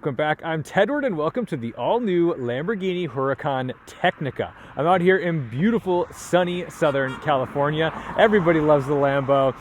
welcome back. I'm Tedward and welcome to the all-new Lamborghini Huracán Tecnica. I'm out here in beautiful, sunny Southern California. Everybody loves the Lambo.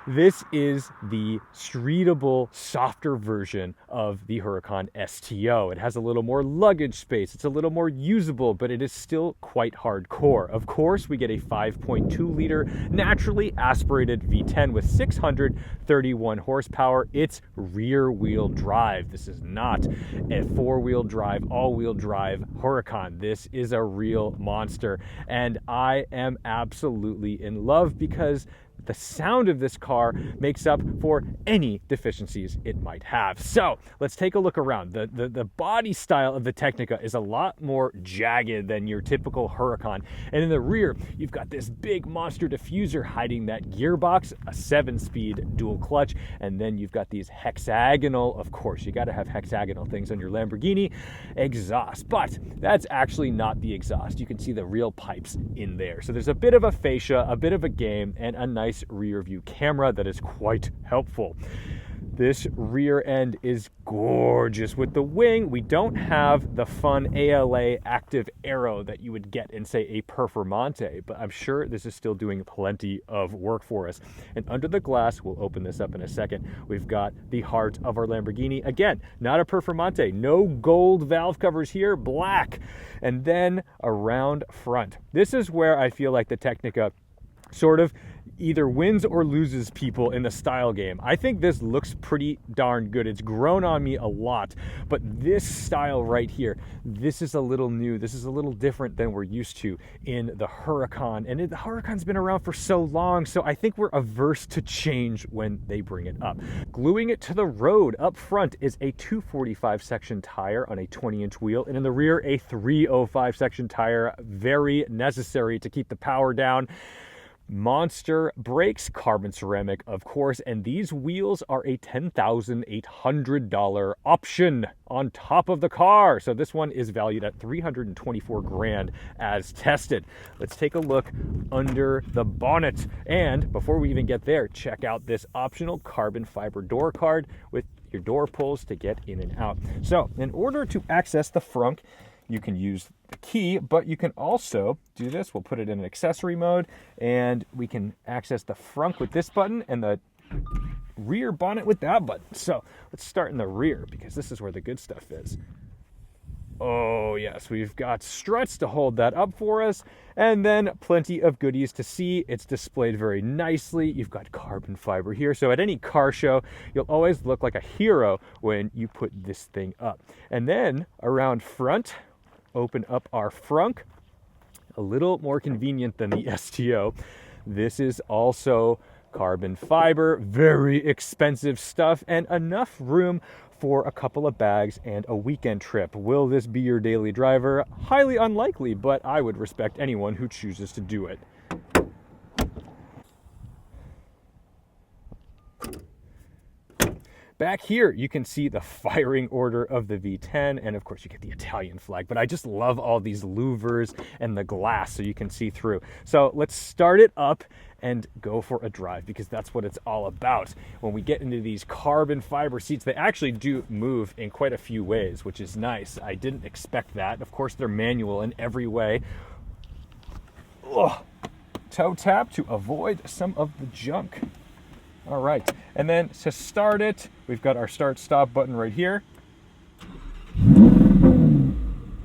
This is the streetable, softer version of the Huracan STO. It has a little more luggage space. It's a little more usable, but it is still quite hardcore. Of course, we get a 5.2-liter naturally aspirated V10 with 631 horsepower. It's rear-wheel drive. This is not a four-wheel drive, all-wheel drive Huracan. This is a real monster, and I am absolutely in love because the sound of this car makes up for any deficiencies it might have. So let's take a look around. The body style of the Tecnica is a lot more jagged than your typical Huracan. And in the rear, you've got this big monster diffuser hiding that gearbox, a 7-speed dual clutch, and then you've got these hexagonal, of course, you got to have hexagonal things on your Lamborghini, exhaust. But that's actually not the exhaust. You can see the real pipes in there. So there's a bit of a fascia, a bit of a game, and a nice rear view camera that is quite helpful. This rear end is gorgeous. With the wing, we don't have the fun ALA active aero that you would get in, say, a Performante, but I'm sure this is still doing plenty of work for us. And under the glass, we'll open this up in a second, we've got the heart of our Lamborghini. Again, not a Performante, no gold valve covers here, black. And then around front. This is where I feel like the Tecnica sort of either wins or loses people in the style game. I think this looks pretty darn good. It's grown on me a lot, but this style right here, this is a little new. This is a little different than we're used to in the Huracan. And the Huracan's been around for so long, so I think we're averse to change when they bring it up. Gluing it to the road up front is a 245 section tire on a 20-inch wheel, and in the rear, a 305 section tire, very necessary to keep the power down. Monster brakes, carbon ceramic, of course, and these wheels are a $10,800 option on top of the car. So this one is valued at $324,000 as tested. Let's take a look under the bonnet. And before we even get there, check out this optional carbon fiber door card with your door pulls to get in and out. So in order to access the frunk, you can use the key, but you can also do this. We'll put it in an accessory mode, and we can access the front with this button and the rear bonnet with that button. So let's start in the rear because this is where the good stuff is. Oh yes, we've got struts to hold that up for us, and then plenty of goodies to see. It's displayed very nicely. You've got carbon fiber here, so at any car show, you'll always look like a hero when you put this thing up. And then around front, open up our frunk, a little more convenient than the STO. This is also carbon fiber, very expensive stuff, and enough room for a couple of bags and a weekend trip. Will this be your daily driver? Highly unlikely, but I would respect anyone who chooses to do it. Back here, you can see the firing order of the V10, and of course you get the Italian flag, but I just love all these louvers and the glass so you can see through. So let's start it up and go for a drive because that's what it's all about. When we get into these carbon fiber seats, they actually do move in quite a few ways, which is nice. I didn't expect that. Of course, they're manual in every way. Ugh. Toe tap to avoid some of the junk. All right, and then to start it, we've got our start-stop button right here.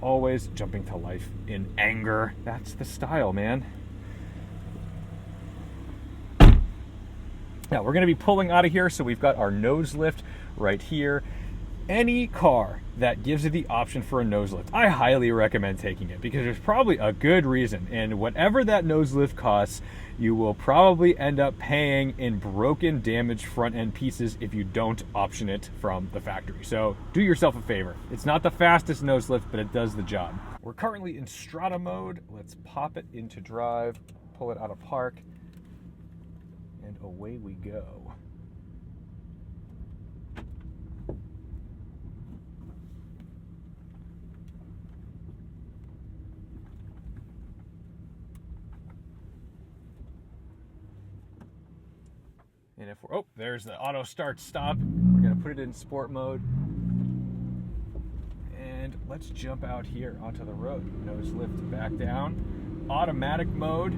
Always jumping to life in anger. That's the style, man. Now, we're going to be pulling out of here, so we've got our nose lift right here. Any car that gives you the option for a nose lift, I highly recommend taking it because there's probably a good reason. And whatever that nose lift costs, you will probably end up paying in broken, damaged front end pieces if you don't option it from the factory. So do yourself a favor. It's not the fastest nose lift, but it does the job. We're currently in Strata mode. Let's pop it into drive, pull it out of park, and away we go. And if we're, oh, there's the auto start stop. We're gonna put it in sport mode. let's jump out here onto the road. Nose lift back down. Automatic mode.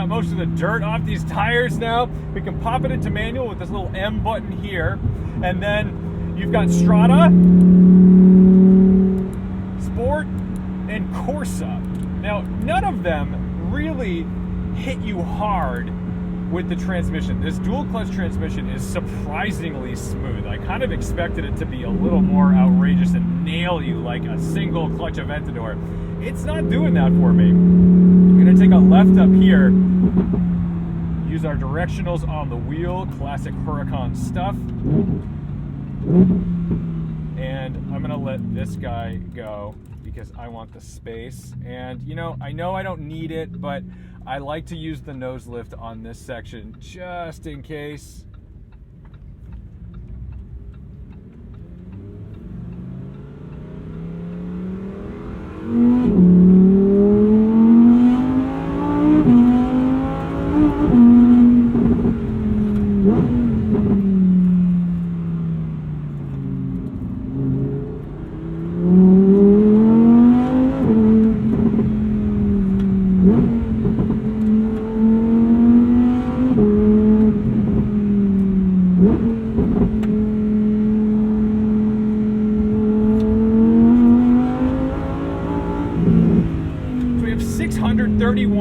Most of the dirt off these tires now. We can pop it into manual with this little M button here, and then you've got Strata, Sport, and Corsa. Now, none of them really hit you hard with the transmission. This dual clutch transmission is surprisingly smooth. I kind of expected it to be a little more outrageous and nail you like a single clutch Aventador. It's not doing that for me. I'm gonna take a left up here, use our directionals on the wheel, classic Huracan stuff. And I'm gonna let this guy go because I want the space. And you know I don't need it, but I like to use the nose lift on this section just in case.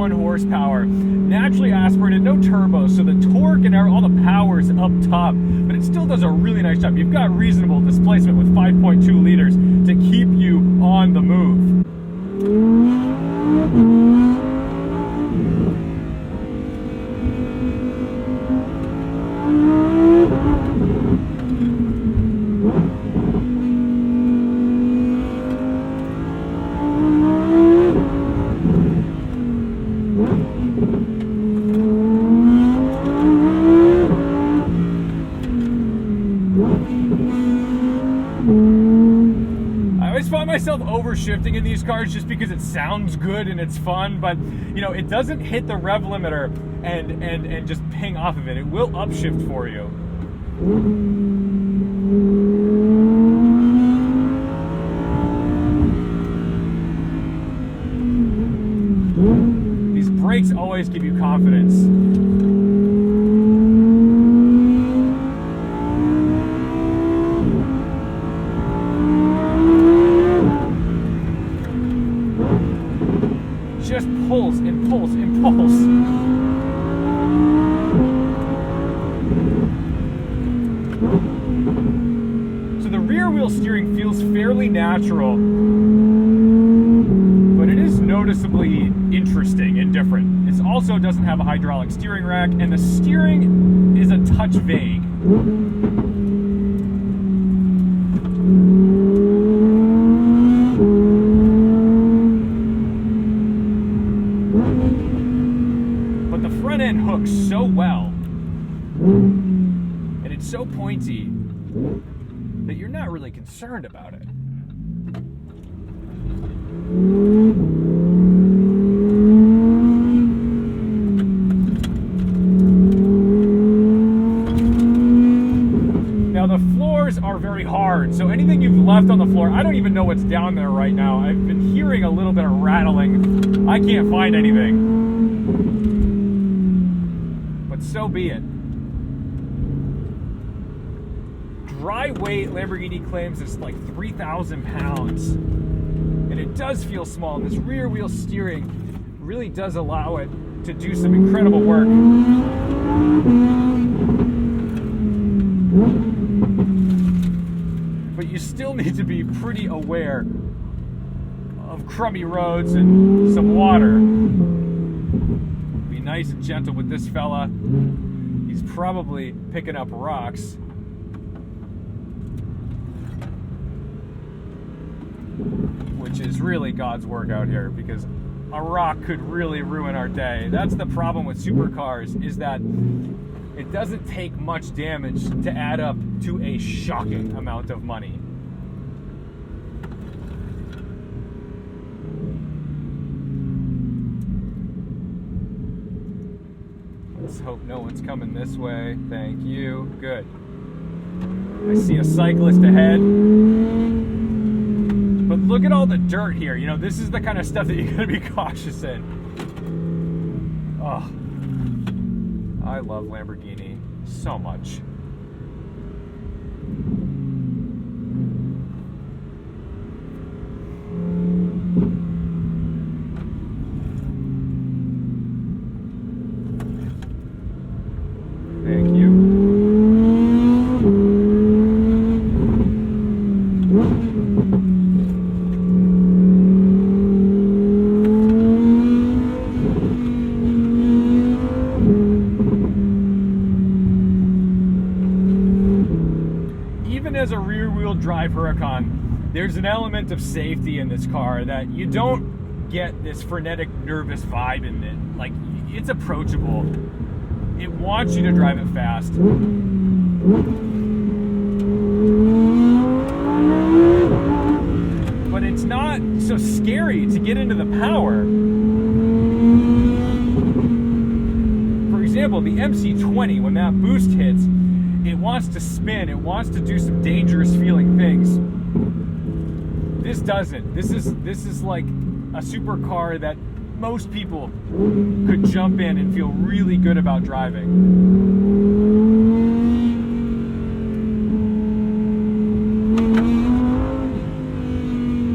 Horsepower, naturally aspirated, no turbo, so the torque and all the power's up top, but it still does a really nice job. You've got reasonable displacement with 5.2 liters to keep you on the move. Myself overshifting in these cars just because it sounds good and it's fun, but you know, it doesn't hit the rev limiter and just ping off of it. It will upshift for you. These brakes always give you confidence. Just pulls and pulls and pulls. So the rear wheel steering feels fairly natural, but it is noticeably interesting and different. It also doesn't have a hydraulic steering rack, and the steering is a touch vague. Hooks so well, and it's so pointy that you're not really concerned about it. Now the floors are very hard, so anything you've left on the floor, I don't even know what's down there right now. I've been hearing a little bit of rattling. I can't find anything. So be it. Dry weight, Lamborghini claims it's like 3,000 pounds. And it does feel small. And this rear wheel steering really does allow it to do some incredible work. But you still need to be pretty aware of crummy roads and some water. Nice and gentle with this fella. He's probably picking up rocks. which is really God's work out here, because a rock could really ruin our day. That's the problem with supercars, is that it doesn't take much damage to add up to a shocking amount of money. Let's hope no one's coming this way. Thank you. Good. I see a cyclist ahead. But look at all the dirt here. You know, this is the kind of stuff that you gotta be cautious in. Oh, I love Lamborghini so much. Thank you. Even as a rear-wheel drive Huracan, there's an element of safety in this car that you don't get this frenetic, nervous vibe in it. Like, it's approachable. It wants you to drive it fast. But it's not so scary to get into the power. For example, the MC20, when that boost hits, it wants to spin, it wants to do some dangerous feeling things. This doesn't. This is like a supercar that most people could jump in and feel really good about driving.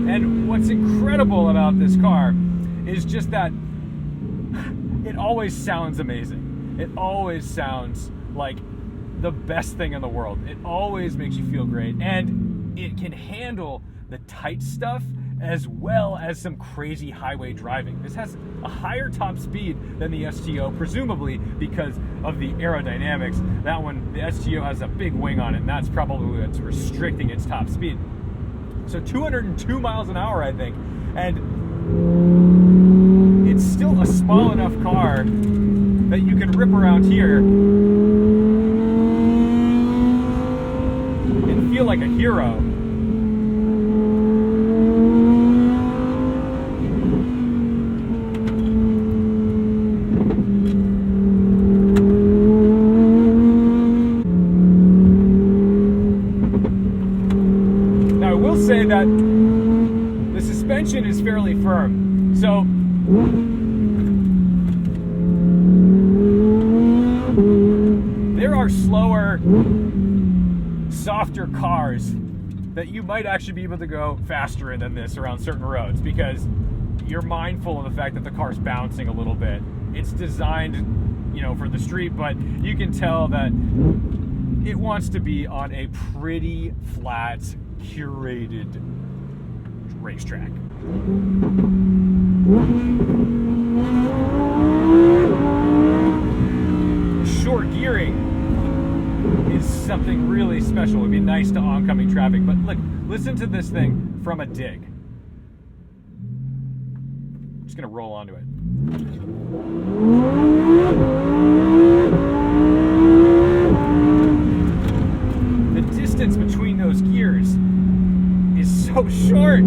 And what's incredible about this car is just that it always sounds amazing. It always sounds like the best thing in the world. It always makes you feel great, and it can handle the tight stuff as well as some crazy highway driving. This has a higher top speed than the STO, presumably because of the aerodynamics. That one, the STO has a big wing on it, and that's probably what's restricting its top speed. So 202 miles an hour, I think, and it's still a small enough car that you can rip around here and feel like a hero. Say that the suspension is fairly firm, so there are slower, softer cars that you might actually be able to go faster in than this around certain roads, because you're mindful of the fact that the car's bouncing a little bit. It's designed, you know, for the street, but you can tell that it wants to be on a pretty flat, curated racetrack. Short gearing is something really special. It would be nice to oncoming traffic, but look, listen to this thing from a dig. I'm just gonna roll onto it. The distance between those gears is so short.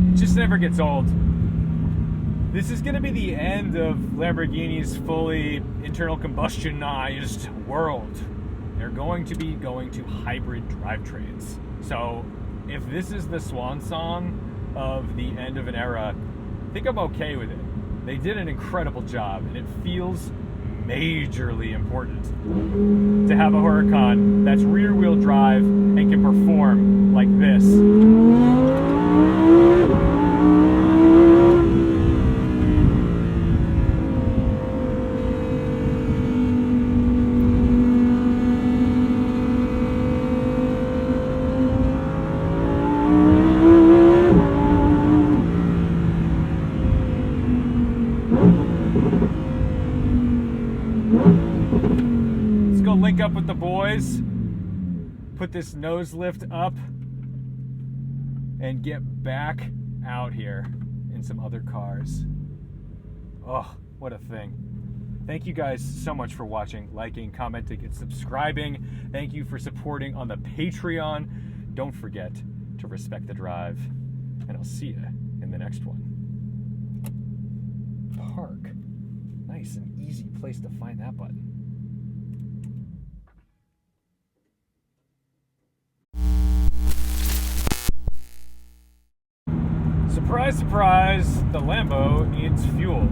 It just never gets old. This is going to be the end of Lamborghini's fully internal combustionized world. They're going to be going to hybrid drivetrains. So if this is the swan song of the end of an era, I think I'm okay with it. They did an incredible job, and it feels majorly important to have a Huracan that's rear-wheel drive and can perform like this. Link up with the boys, put this nose lift up, and get back out here in some other cars. Oh, what a thing. Thank you guys so much for watching, liking, commenting, and subscribing. Thank you for supporting on the Patreon. Don't forget to respect the drive, and I'll see you in the next one. Park. Nice and easy place to find that button. Surprise, surprise, the Lambo needs fuel.